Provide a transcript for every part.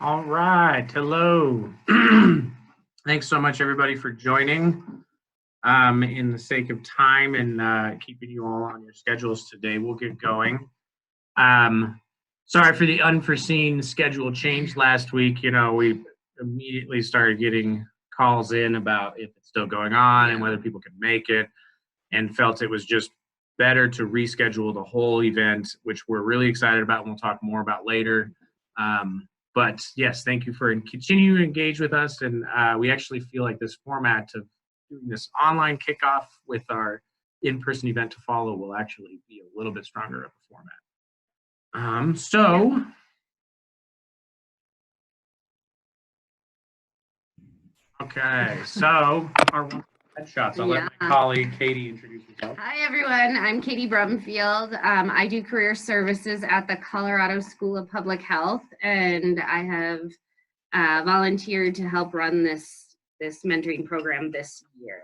All right, hello. Thanks so much, everybody, for joining. In the sake of time and keeping you all on your schedules today, we'll get going. Sorry for the unforeseen schedule change last week. You know, we immediately started getting calls in about if it's still going on and whether people could make it, and felt it was just better to reschedule the whole event, which we're really excited about and we'll talk more about later. But yes, thank you for continuing to engage with us. And we actually feel like this format of doing this online kickoff with our in-person event to follow will actually be a little bit stronger of a format. Okay, so our headshots. I'll let my colleague Katie introduce herself. Hi everyone, I'm Katie Brumfield. I do career services at the Colorado School of Public Health, and I have volunteered to help run this mentoring program this year.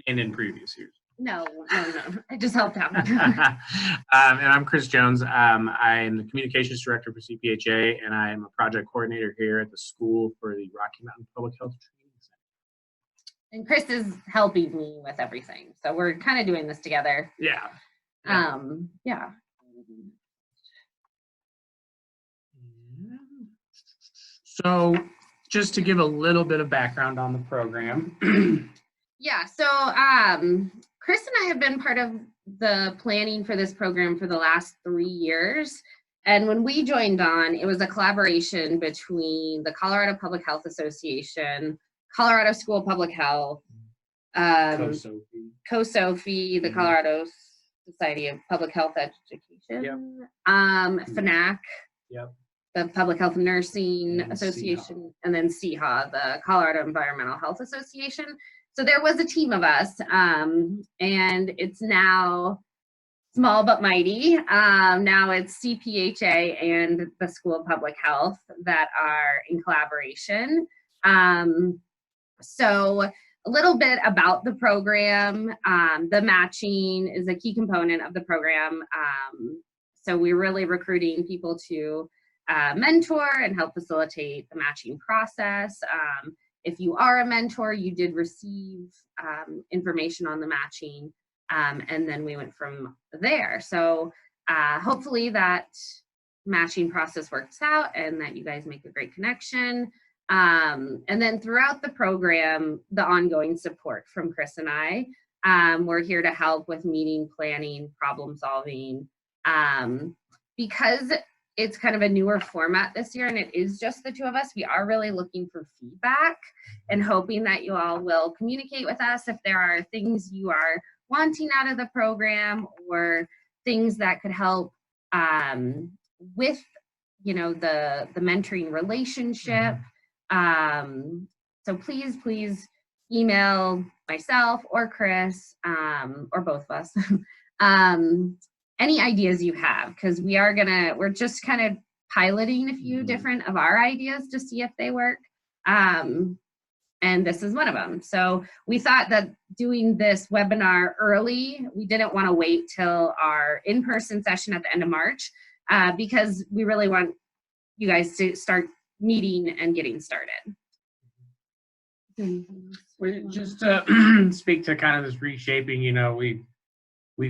And in previous years. No, I just helped out. And I'm Chris Jones. I am the communications director for CPHA, and I am a project coordinator here at the school for the Rocky Mountain Public Health Training Center. And Chris is helping me with everything, so we're kind of doing this together. Yeah. So, just to give a little bit of background on the program. Yeah, so Chris and I have been part of the planning for this program for the last 3 years. And when we joined on, it was a collaboration between the Colorado Public Health Association, Colorado School of Public Health, COSOFI, the Colorado Society of Public Health Education, FNAC, the Public Health Nursing Association, and then CHA, the Colorado Environmental Health Association. So there was a team of us, and it's now small but mighty. Now it's CPHA and the School of Public Health that are in collaboration. So a little bit about the program. The matching is a key component of the program. So we're really recruiting people to mentor and help facilitate the matching process. If you are a mentor, you did receive information on the matching, and then we went from there. So hopefully that matching process works out and that you guys make a great connection. And then throughout the program, the ongoing support from Chris and I, we're here to help with meeting planning, problem solving, because it's kind of a newer format this year and it is just the two of us. We are really looking for feedback and hoping that you all will communicate with us if there are things you are wanting out of the program or things that could help with, you know, the mentoring relationship. So please email myself or Chris, or both of us, any ideas you have, because we're just kind of piloting a few different of our ideas to see if they work. And this is one of them. So we thought that doing this webinar early, we didn't want to wait till our in-person session at the end of March, because we really want you guys to start meeting and getting started. Just to speak to kind of this reshaping, you know, we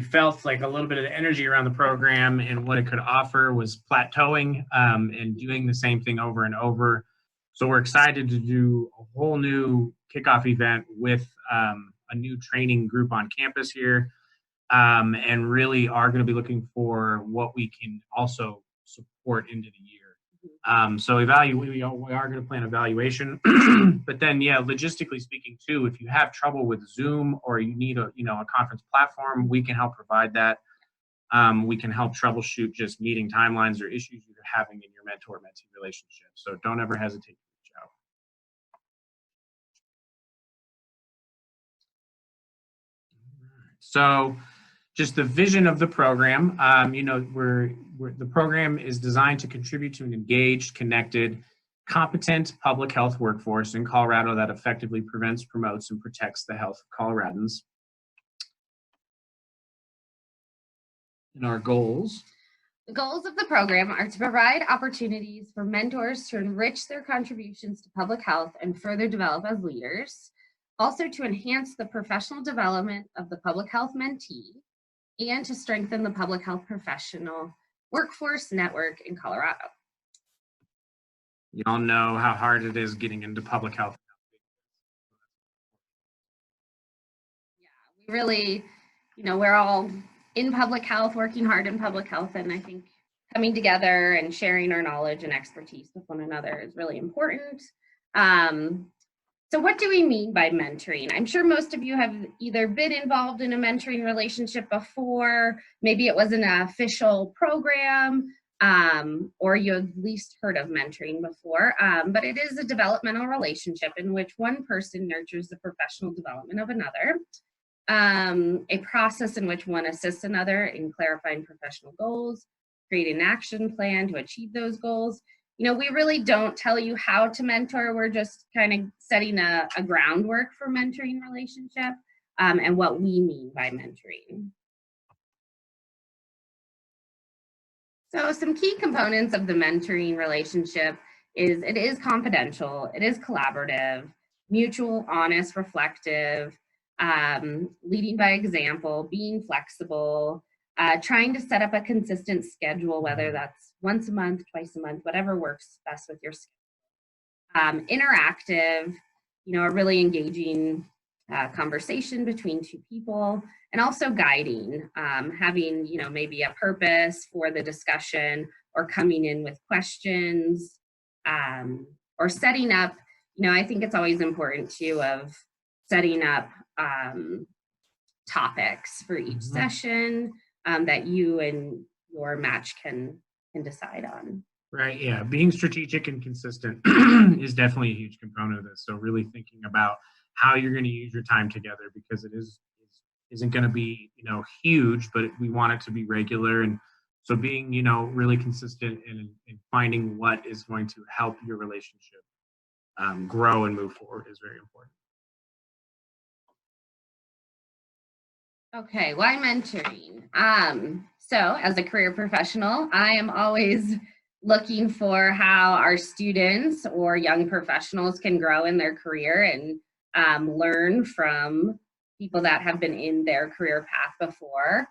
felt like a little bit of the energy around the program and what it could offer was plateauing and doing the same thing over and over. So we're excited to do a whole new kickoff event with a new training group on campus here, and really are going to be looking for what we can also support into the year. So we are going to plan evaluation, but then, yeah, logistically speaking too, if you have trouble with Zoom or you need a conference platform, we can help provide that. We can help troubleshoot just meeting timelines or issues you're having in your mentor-mentee relationship. So don't ever hesitate to reach out. So just the vision of the program, the program is designed to contribute to an engaged, connected, competent public health workforce in Colorado that effectively prevents, promotes, and protects the health of Coloradans. And our goals. The goals of the program are to provide opportunities for mentors to enrich their contributions to public health and further develop as leaders, also to enhance the professional development of the public health mentee, and to strengthen the public health professional workforce network in Colorado. You all know how hard it is getting into public health. Yeah, we really, we're all in public health, working hard in public health, and I think coming together and sharing our knowledge and expertise with one another is really important. So what do we mean by mentoring? I'm sure most of you have either been involved in a mentoring relationship before, maybe it was an official program, or you at least heard of mentoring before, but it is a developmental relationship in which one person nurtures the professional development of another, a process in which one assists another in clarifying professional goals, create an action plan to achieve those goals. We really don't tell you how to mentor. We're just kind of setting a groundwork for mentoring relationship, and what we mean by mentoring. So some key components of the mentoring relationship is it is confidential, it is collaborative, mutual, honest, reflective, leading by example, being flexible, trying to set up a consistent schedule, whether that's once a month, twice a month, whatever works best with your schedule. Interactive, a really engaging conversation between two people, and also guiding, having, maybe a purpose for the discussion, or coming in with questions, or setting up, I think it's always important too of setting up topics for each session that you and your match can decide on. Right, yeah, being strategic and consistent is definitely a huge component of this. So really thinking about how you're going to use your time together, because it isn't going to be, huge, but we want it to be regular. And so being, really consistent in finding what is going to help your relationship grow and move forward is very important. Okay, why mentoring? So as a career professional, I am always looking for how our students or young professionals can grow in their career and learn from people that have been in their career path before.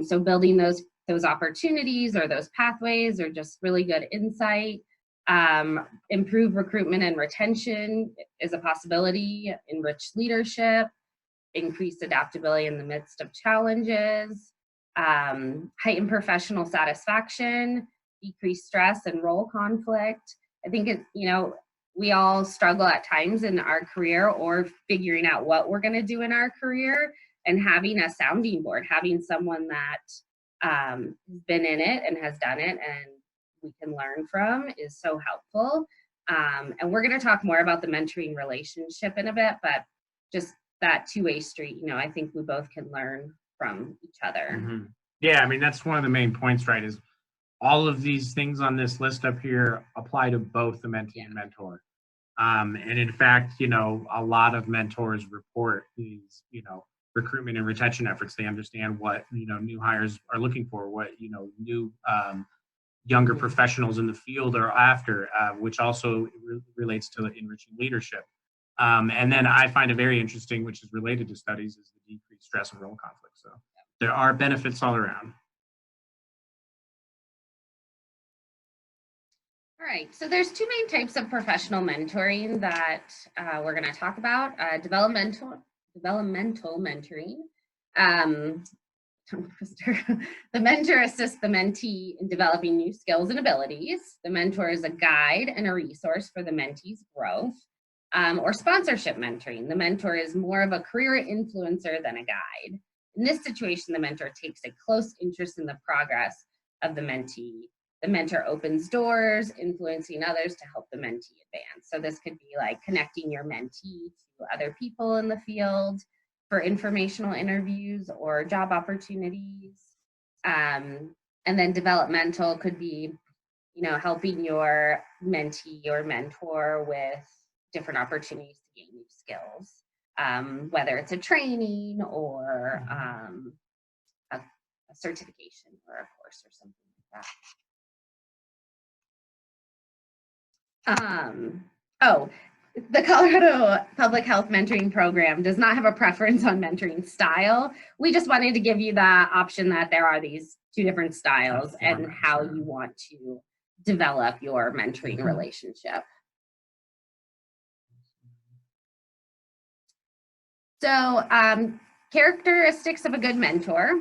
So building those opportunities or those pathways or just really good insight. Improve recruitment and retention is a possibility. Enrich leadership. Increased adaptability in the midst of challenges. Heighten professional satisfaction. Decrease stress and role conflict. I think we all struggle at times in our career or figuring out what we're going to do in our career, and having a sounding board, having someone that has been in it and has done it and we can learn from is so helpful. And we're going to talk more about the mentoring relationship in a bit, but just that two-way street, I think we both can learn from each other. Mm-hmm. Yeah, I mean, that's one of the main points, right, is all of these things on this list up here apply to both the mentee and mentor. And in fact, a lot of mentors report these, recruitment and retention efforts. They understand what, new hires are looking for, what, new younger professionals in the field are after, which also relates to enriching leadership. And then I find it very interesting, which is related to studies, is the decreased stress and role conflict. So there are benefits all around. All right, so there's two main types of professional mentoring that we're going to talk about. Developmental mentoring. The mentor assists the mentee in developing new skills and abilities. The mentor is a guide and a resource for the mentee's growth. Or sponsorship mentoring. The mentor is more of a career influencer than a guide. In this situation, the mentor takes a close interest in the progress of the mentee. The mentor opens doors, influencing others to help the mentee advance. So this could be like connecting your mentee to other people in the field for informational interviews or job opportunities. And then developmental could be, helping your mentee or mentor with different opportunities to gain new skills, whether it's a training or a certification or a course or something like that. Oh, the Colorado Public Health Mentoring Program does not have a preference on mentoring style. We just wanted to give you the option that there are these two different styles and how you want to develop your mentoring relationship. So characteristics of a good mentor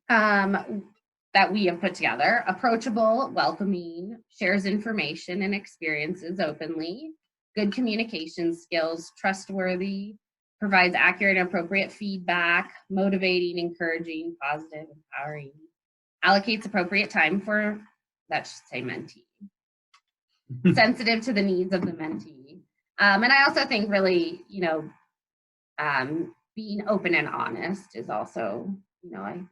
that we have put together: approachable, welcoming, shares information and experiences openly, good communication skills, trustworthy, provides accurate and appropriate feedback, motivating, encouraging, positive, empowering, allocates appropriate time for, that should say mentee, sensitive to the needs of the mentee. And I also think really, you know, being open and honest is also, you know, I think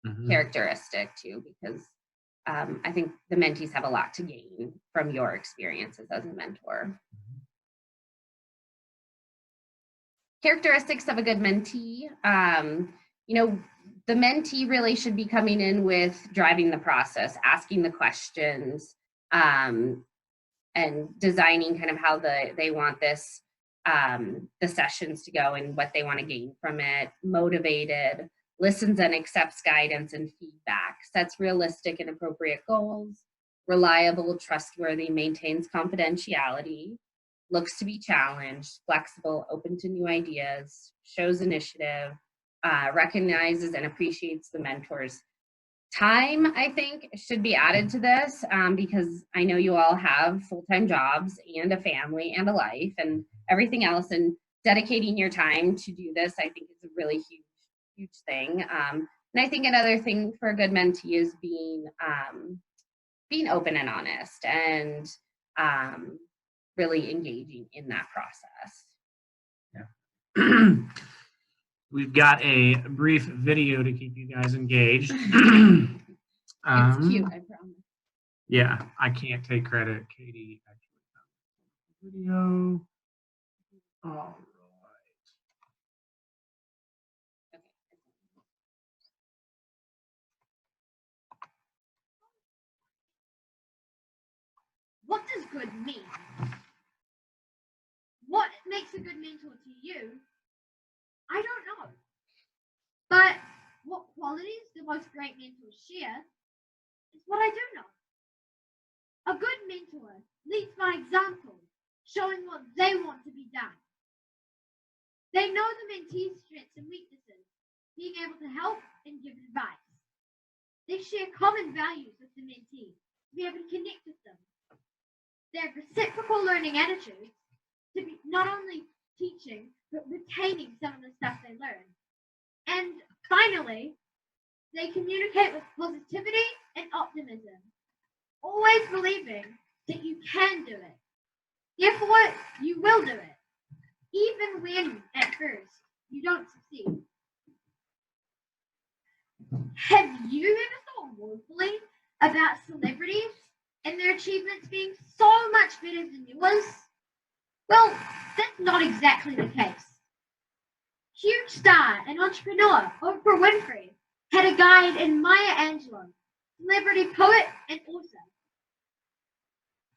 a huge characteristic too, because I think the mentees have a lot to gain from your experiences as a mentor. Characteristics of a good mentee, you know, the mentee really should be coming in with driving the process, asking the questions, and designing kind of how they want this the sessions to go and what they want to gain from it, motivated, listens and accepts guidance and feedback, sets realistic and appropriate goals, reliable, trustworthy, maintains confidentiality, looks to be challenged, flexible, open to new ideas, shows initiative, recognizes and appreciates the mentor's time. I think should be added to this because I know you all have full-time jobs and a family and a life and everything else, and dedicating your time to do this, I think, is a really huge thing. And I think another thing for a good mentee is being open and honest and really engaging in that process. Yeah. We've got a brief video to keep you guys engaged. It's cute, I promise. Yeah, I can't take credit. Katie actually found the video. All right. What does good mean? What makes a good mentor to you? I don't know. But what qualities the most great mentors share is what I do know. A good mentor leads by example, showing what they want to be done. They know the mentee's strengths and weaknesses, being able to help and give advice. They share common values with the mentee to be able to connect with them. They have reciprocal learning attitudes to be not only teaching, but retaining some of the stuff they learn. And finally, they communicate with positivity and optimism, always believing that you can do it. Therefore, you will do it, even when at first you don't succeed. Have you ever thought woefully about celebrities and their achievements being so much better than yours? Well, that's not exactly the case. Huge star and entrepreneur Oprah Winfrey had a guide in Maya Angelou, celebrity poet and author.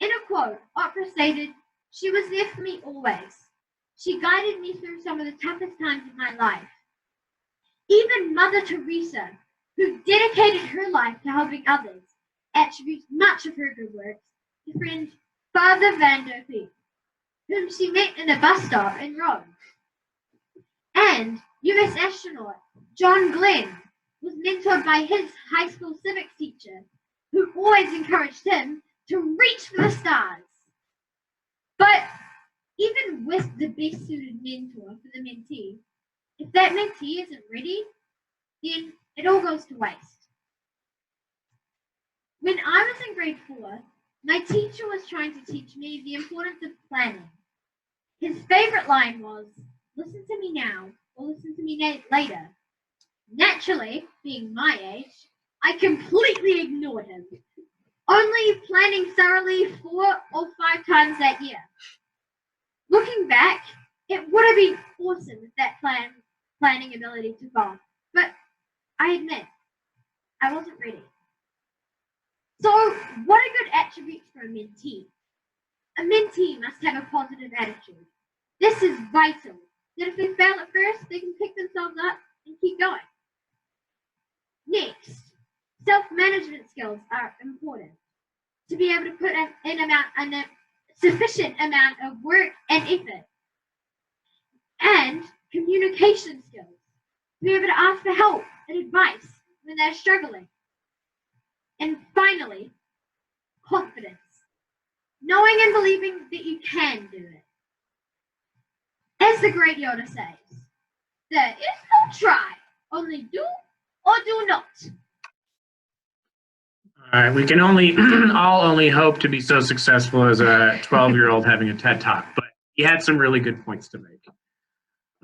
In a quote, Oprah stated, "She was there for me always. She guided me through some of the toughest times of my life." Even Mother Teresa, who dedicated her life to helping others, attributes much of her good works to friend Father Van der Peek, whom she met in a bus stop in Rome. And US astronaut John Glenn was mentored by his high school civics teacher, who always encouraged him to reach for the stars. But even with the best suited mentor for the mentee, if that mentee isn't ready, then it all goes to waste. When I was in grade 4, my teacher was trying to teach me the importance of planning. His favorite line was, "Listen to me now, or listen to me later." Naturally, being my age, I completely ignored him, only planning thoroughly 4 or 5 times that year. Looking back, it would have been awesome if that planning ability took off, but I admit, I wasn't ready. So, what are good attributes for a mentee? A mentee must have a positive attitude. This is vital, that if they fail at first, they can pick themselves up and keep going. Next, self-management skills are important. To be able to put a sufficient amount of work and effort. And communication skills. To be able to ask for help and advice when they're struggling. And finally, confidence. Knowing and believing that you can do it. As the great Yoda says, there is no try, only do or do not. All right, we can only all only hope to be so successful as a 12-year-old having a TED Talk, but he had some really good points to make.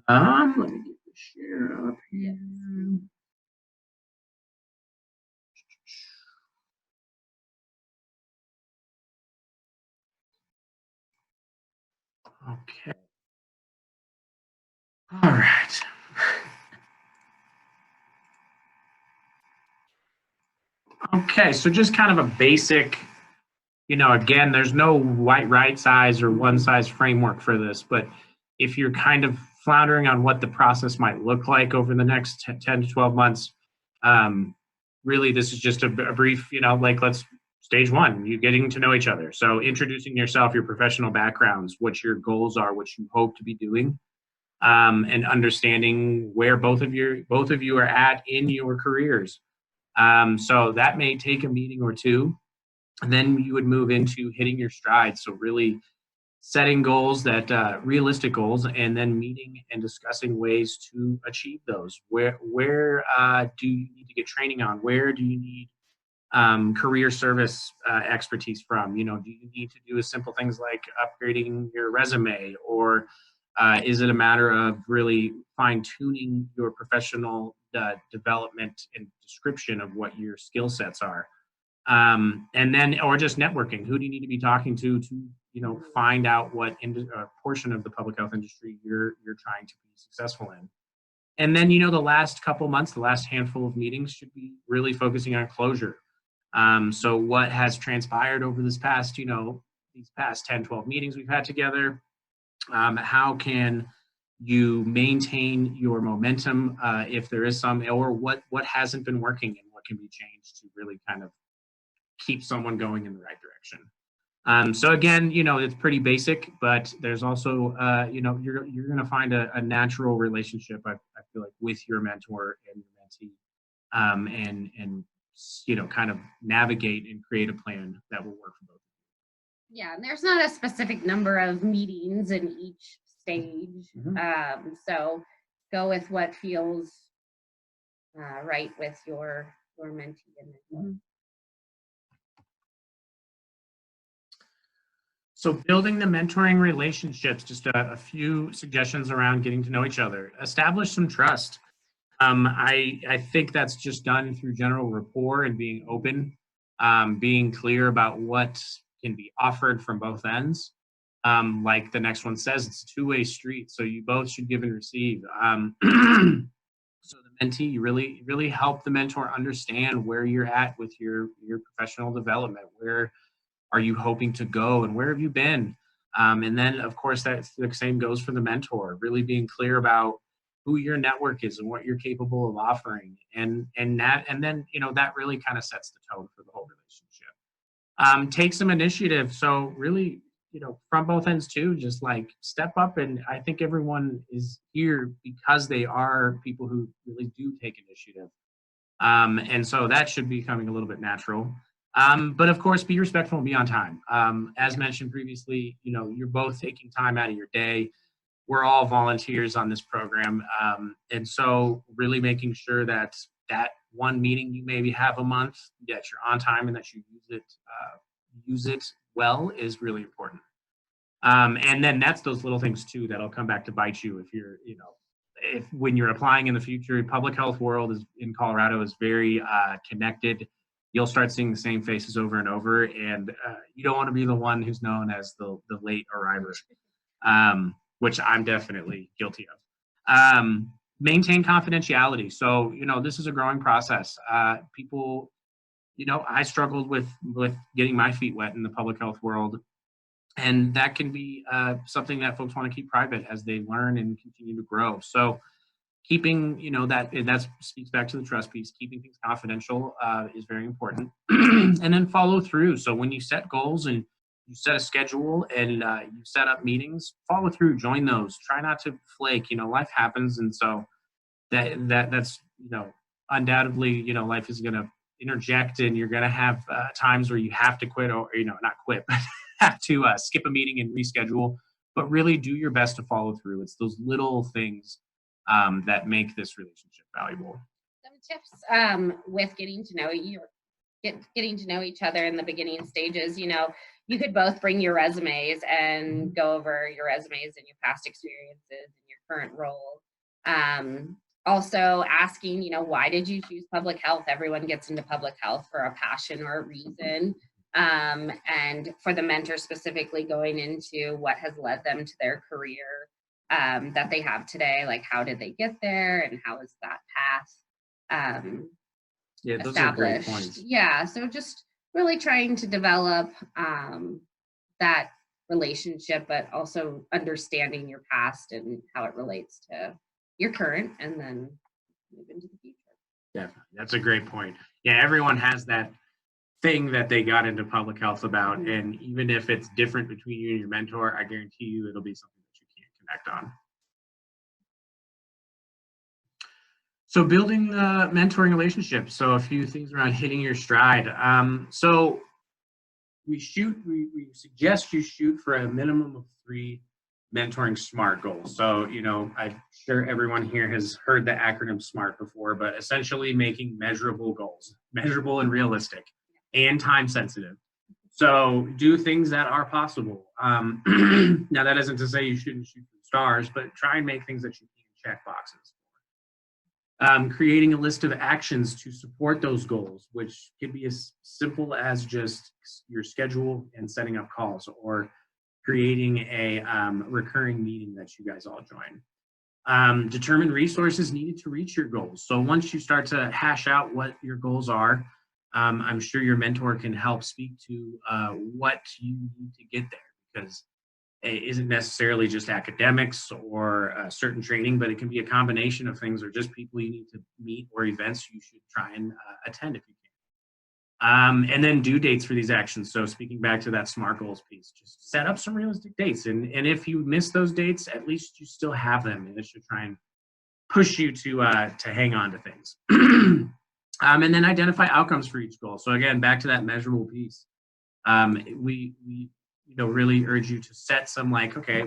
Let me get the share up here. Okay. All right. Okay, so just kind of a basic, again, there's no right size or one size framework for this, but if you're kind of floundering on what the process might look like over the next 10 to 12 months, really this is just a brief, let's stage one, you getting to know each other. So introducing yourself, your professional backgrounds, what your goals are, what you hope to be doing, and understanding where both of you are at in your careers. So that may take a meeting or two. And then you would move into hitting your stride. So really setting goals that realistic goals, and then meeting and discussing ways to achieve those. Where do you need to get training on? Where do you need career service expertise from? Do you need to do simple things like upgrading your resume, or is it a matter of really fine tuning your professional development and description of what your skill sets are? And then, or just networking. Who do you need to be talking to find out what portion of the public health industry you're trying to be successful in? And then, the last couple months, the last handful of meetings should be really focusing on closure. So what has transpired over these past 10, 12 meetings we've had together? How can you maintain your momentum if there is some, or what hasn't been working and what can be changed to really kind of keep someone going in the right direction? So again, it's pretty basic, but there's also, you're going to find a natural relationship, I feel like, with your mentor and your mentee, and kind of navigate and create a plan that will work for both. Yeah, and there's not a specific number of meetings in each stage. Mm-hmm. So go with what feels right with your mentee and mentor. Mm-hmm. So building the mentoring relationships, just a few suggestions around getting to know each other. Establish some trust. I think that's just done through general rapport and being open, being clear about what can be offered from both ends. Like the next one says, it's a two-way street, so you both should give and receive. So the mentee, you really help the mentor understand where you're at with your professional development. Where are you hoping to go, and where have you been? And then, of course, that the same goes for the mentor. Really being clear about who your network is and what you're capable of offering, and then that really kind of sets the tone for the whole relationship. Take some initiative. So really, from both ends too, just like step up. And I think everyone is here because they are people who really do take initiative. And so that should be coming a little bit natural. But of course, be respectful and be on time. As mentioned previously, you're both taking time out of your day. We're all volunteers on this program. And so really making sure that one meeting you maybe have a month, that you're on time and that you use it well is really important. And then that's those little things too that'll come back to bite you if you're, if when you're applying in the future. Public health world in Colorado is very connected. You'll start seeing the same faces over and over, and you don't want to be the one who's known as the late arriver, which I'm definitely guilty of. Maintain confidentiality. So, this is a growing process. People, I struggled with getting my feet wet in the public health world. And that can be something that folks want to keep private as they learn and continue to grow. So keeping, that speaks back to the trust piece, keeping things confidential is very important. And then follow through. So when you set goals and you set a schedule and you set up meetings, follow through, join those. Try not to flake. Life happens. And so that's, undoubtedly, life is going to interject, and you're going to have times where you have to quit, or, not quit, but have to skip a meeting and reschedule, but really do your best to follow through. It's those little things that make this relationship valuable. Some tips with getting to know each other in the beginning stages. You could both bring your resumes and go over your resumes and your past experiences and your current role. Also asking, why did you choose public health? Everyone gets into public health for a passion or a reason. And for the mentor specifically, going into what has led them to their career that they have today, like how did they get there and how is that path those are great points. Yeah, so just really trying to develop that relationship, but also understanding your past and how it relates to your current, and then move into the future. Definitely. That's a great point. Yeah, everyone has that thing that they got into public health about, and even if it's different between you and your mentor, I guarantee you it'll be something that you can't connect on. So building the mentoring relationship. So a few things around hitting your stride. So we suggest you shoot for a minimum of 3 mentoring SMART goals. So, I'm sure everyone here has heard the acronym SMART before, but essentially making measurable goals, measurable and realistic and time sensitive. So do things that are possible. Now that isn't to say you shouldn't shoot for the stars, but try and make things that you can check boxes. Creating a list of actions to support those goals, which can be as simple as just your schedule and setting up calls, or creating a recurring meeting that you guys all join. Determine resources needed to reach your goals. So once you start to hash out what your goals are, I'm sure your mentor can help speak to what you need to get there, because it isn't necessarily just academics or certain training, but it can be a combination of things, or just people you need to meet, or events you should try and attend if you can. And then due dates for these actions. So speaking back to that SMART goals piece, just set up some realistic dates. And if you miss those dates, at least you still have them, and it should try and push you to hang on to things. And then identify outcomes for each goal. So again, back to that measurable piece. We really urge you to set some, like, okay,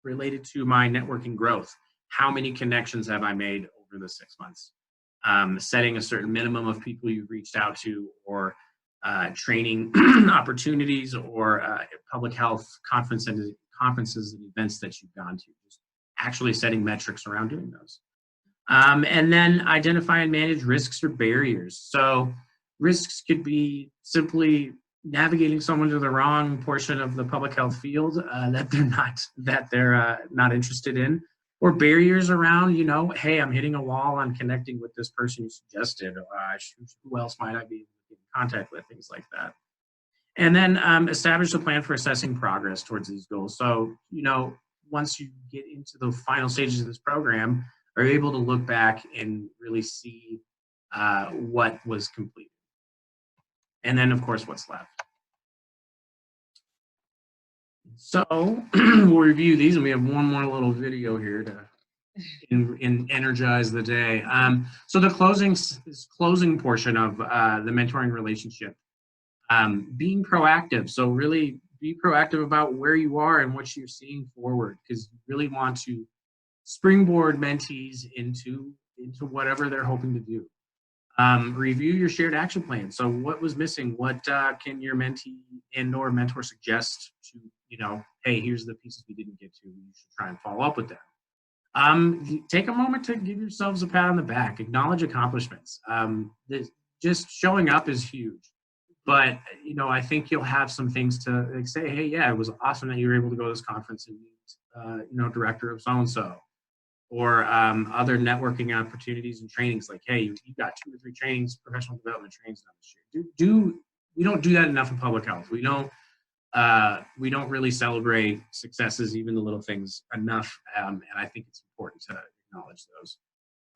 related to my networking growth, how many connections have I made over the 6 months? Setting a certain minimum of people you've reached out to, or training opportunities, or public health conferences and events that you've gone to. Just actually setting metrics around doing those. And then identify and manage risks or barriers. So risks could be simply navigating someone to the wrong portion of the public health field that they're not interested in. Or barriers around, hey, I'm hitting a wall on connecting with this person you suggested. Who else might I be in contact with? Things like that. And then establish a plan for assessing progress towards these goals. So, once you get into the final stages of this program, are you able to look back and really see what was completed? And then, of course, what's left. So we'll review these, and we have one more little video here to energize the day. So the closing portion of the mentoring relationship, being proactive. So really be proactive about where you are and what you're seeing forward, because you really want to springboard mentees into whatever they're hoping to do. Review your shared action plan. So what was missing? What can your mentee and or mentor suggest to, hey, here's the pieces we didn't get to. You should try and follow up with them. Take a moment to give yourselves a pat on the back. Acknowledge accomplishments. Just showing up is huge. But, I think you'll have some things to say, hey, yeah, it was awesome that you were able to go to this conference and meet, director of so-and-so. or other networking opportunities and trainings. Like, hey, you've got 2 or 3 trainings, professional development trainings done this year. We don't do that enough in public health. We don't really celebrate successes, even the little things, enough. And I think it's important to acknowledge those.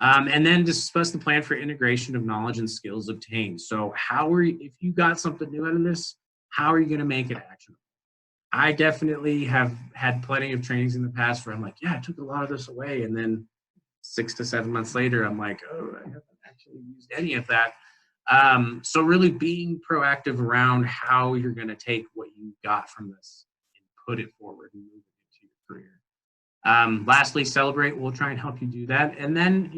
And then discuss the plan for integration of knowledge and skills obtained. So if you got something new out of this, how are you going to make it actionable? I definitely have had plenty of trainings in the past where I'm like, yeah, I took a lot of this away. And then 6 to 7 months later, I'm like, oh, I haven't actually used any of that. So really being proactive around how you're going to take what you got from this and put it forward and move it into your career. Lastly, celebrate. We'll try and help you do that. And then,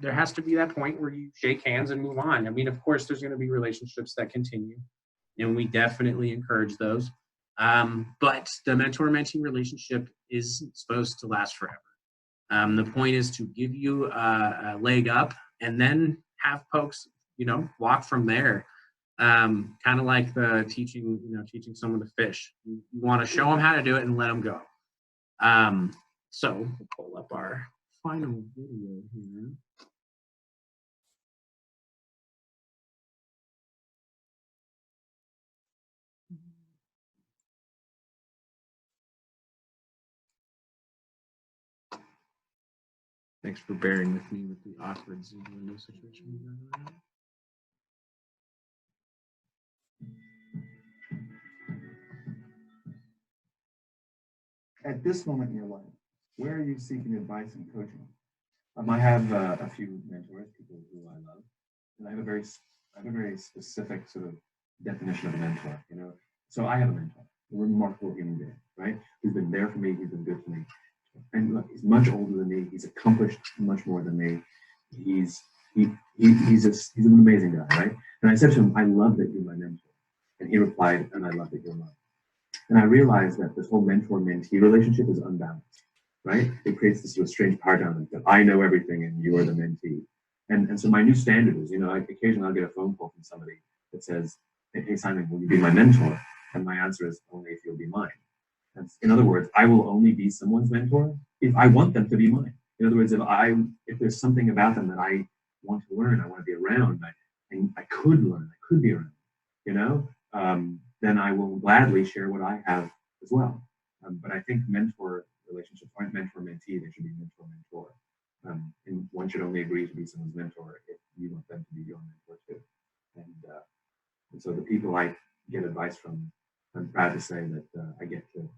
there has to be that point where you shake hands and move on. I mean, of course, there's going to be relationships that continue, and we definitely encourage those. But the mentor-mentee relationship isn't supposed to last forever. The point is to give you a leg up and then have folks, walk from there. Kind of like the teaching someone to fish. You want to show them how to do it and let them go. So we'll pull up our final video here. Thanks for bearing with me with the awkward Zoom window situation. At this moment in your life, where are you seeking advice and coaching? I have a few mentors, people who I love, and I have a very specific sort of definition of a mentor. So I have a mentor, a remarkable human being, right? Who's been there for me, who's been good for me, and look, he's much older than me. He's accomplished much more than me. He's an amazing guy, right? And I said to him, "I love that you're my mentor," and he replied, "And I love that you're mine." And I realized that this whole mentor-mentee relationship is unbalanced, right? It creates this sort of strange power dynamic that I know everything and you are the mentee. And so my new standard is, occasionally I'll get a phone call from somebody that says, "Hey, Simon, will you be my mentor?" And my answer is, "Only if you'll be mine." And in other words, I will only be someone's mentor if I want them to be mine. In other words, if there's something about them that I want to learn, I want to be around, I could learn, I could be around, then I will gladly share what I have as well. But I think mentor relationships aren't mentor-mentee, they should be mentor-mentor. And one should only agree to be someone's mentor if you want them to be your mentor too. And so the people I get advice from, I'm proud to say that I get to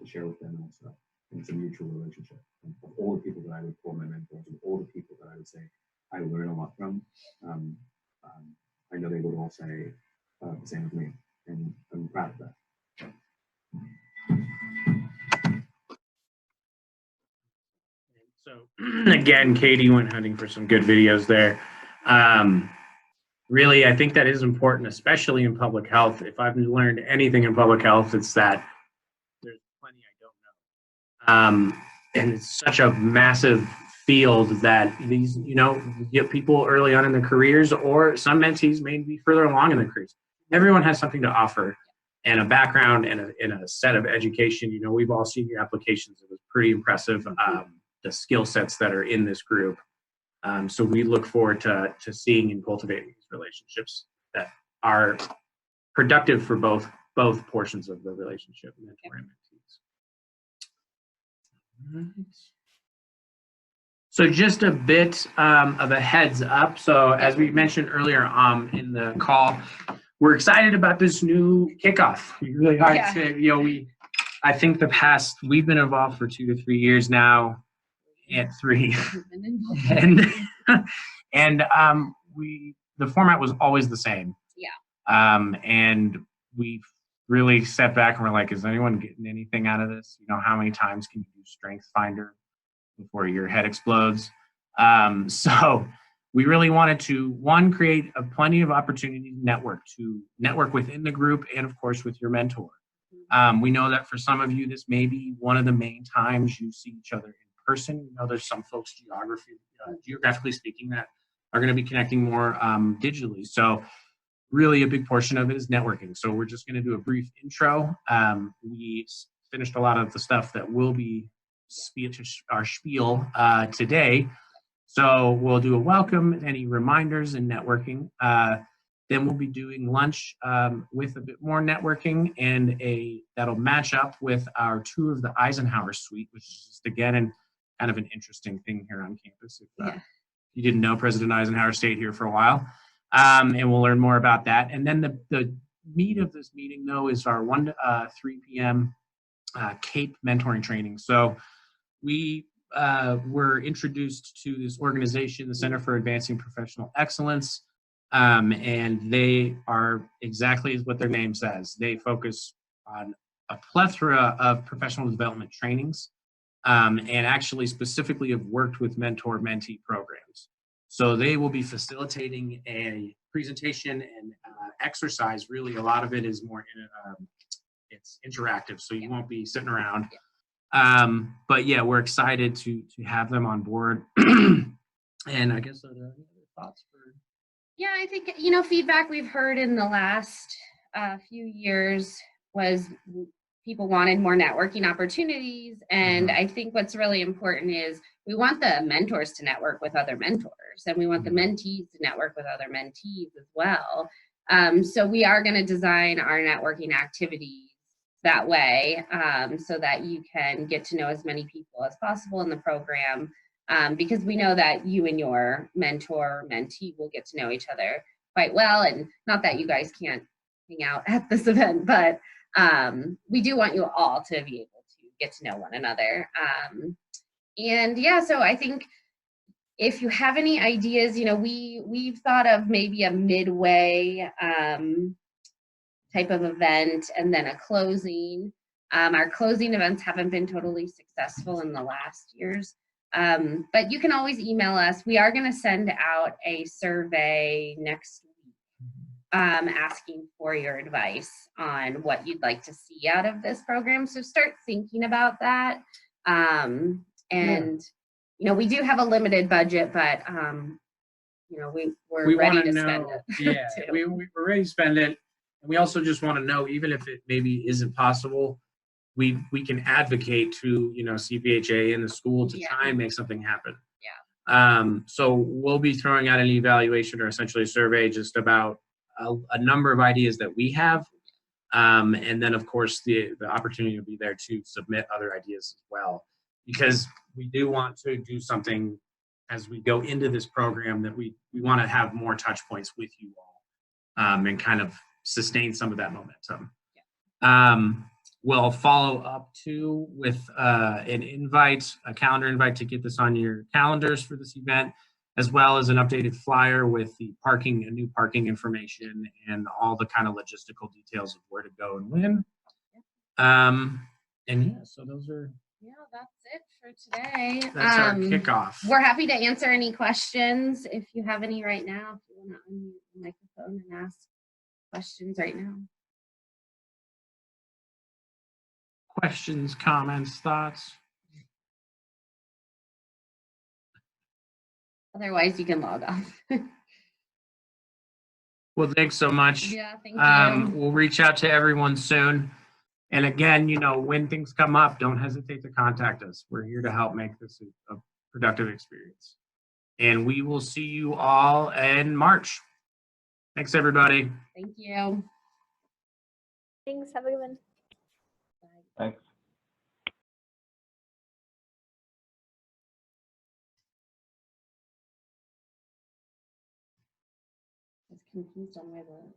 share with them also. And it's a mutual relationship. And of all the people that I would call my mentors, of all the people that I would say I learn a lot from, I know they would all say the same as me. And I'm proud of that. So again, Katie went hunting for some good videos there. Really, I think that is important, especially in public health. If I've learned anything in public health, it's that there's plenty I don't know. And it's such a massive field that these, you get people early on in their careers, or some mentees may be further along in their careers. Everyone has something to offer, and a background and a set of education. We've all seen your applications. It was pretty impressive, the skill sets that are in this group. So we look forward to seeing and cultivating these relationships that are productive for both portions of the relationship, mentor and mentees. All right. So just a bit of a heads up. So as we mentioned earlier in the call, we're excited about this new kickoff. We really are. Yeah. I think we've been involved for 2 to 3 years now, at 3, and the format was always the same. Yeah. And we've really stepped back and we're like, is anyone getting anything out of this? How many times can you do Strength Finder before your head explodes? So we really wanted to, one, create plenty of opportunity to network within the group and, of course, with your mentor. We know that for some of you, this may be one of the main times you see each other in person. There's some folks geographically speaking that are going to be connecting more digitally. So really a big portion of it is networking. So we're just going to do a brief intro. We finished a lot of the stuff that will be our spiel today. So we'll do a welcome, any reminders and networking. Then we'll be doing lunch with a bit more networking, and that'll match up with our tour of the Eisenhower Suite, which is just again kind of an interesting thing here on campus. If you didn't know, President Eisenhower stayed here for a while, and we'll learn more about that. And then the meat of this meeting, though, is our 1 to 3 p.m. CAPE mentoring training. So we were introduced to this organization, the Center for Advancing Professional Excellence, and they are exactly as what their name says. They focus on a plethora of professional development trainings, and actually specifically have worked with mentor-mentee programs. So they will be facilitating a presentation and exercise. Really, a lot of it is more it's interactive, so you won't be sitting around. But yeah, we're excited to have them on board. And I guess are there any other thoughts for? Yeah, I think, feedback we've heard in the last few years was people wanted more networking opportunities. And I think what's really important is we want the mentors to network with other mentors, and we want the mentees to network with other mentees as well. So we are going to design our networking activities that way, so that you can get to know as many people as possible in the program, because we know that you and your mentor or mentee will get to know each other quite well. And not that you guys can't hang out at this event, but we do want you all to be able to get to know one another. And yeah, so I think if you have any ideas, we've thought of maybe a midway type of event and then a closing. Our closing events haven't been totally successful in the last years, but you can always email us. We are going to send out a survey next week, asking for your advice on what you'd like to see out of this program. So start thinking about that. We do have a limited budget, but we're ready to spend it. Yeah, we're ready to spend it. And we also just want to know, even if it maybe isn't possible, we can advocate to CPHA and the school to try and make something happen. So we'll be throwing out an evaluation, or essentially a survey, just about a number of ideas that we have, and then of course the opportunity will be there to submit other ideas as well, because we do want to do something as we go into this program that we want to have more touch points with you all, and kind of sustain some of that momentum. We'll follow up too with a calendar invite to get this on your calendars for this event, as well as an updated flyer with the new parking information and all the kind of logistical details of where to go and when. So those are. Yeah, that's it for today. That's our kickoff. We're happy to answer any questions if you have any right now. If you want to unmute the microphone and ask questions right now. Questions, comments, thoughts? Otherwise, you can log off. Well, thanks so much. Yeah, thank you. We'll reach out to everyone soon. And again, when things come up, don't hesitate to contact us. We're here to help make this a productive experience. And we will see you all in March. Thanks, everybody. Thank you. Thanks. Have a good one. Bye. Thanks. I was confused on where the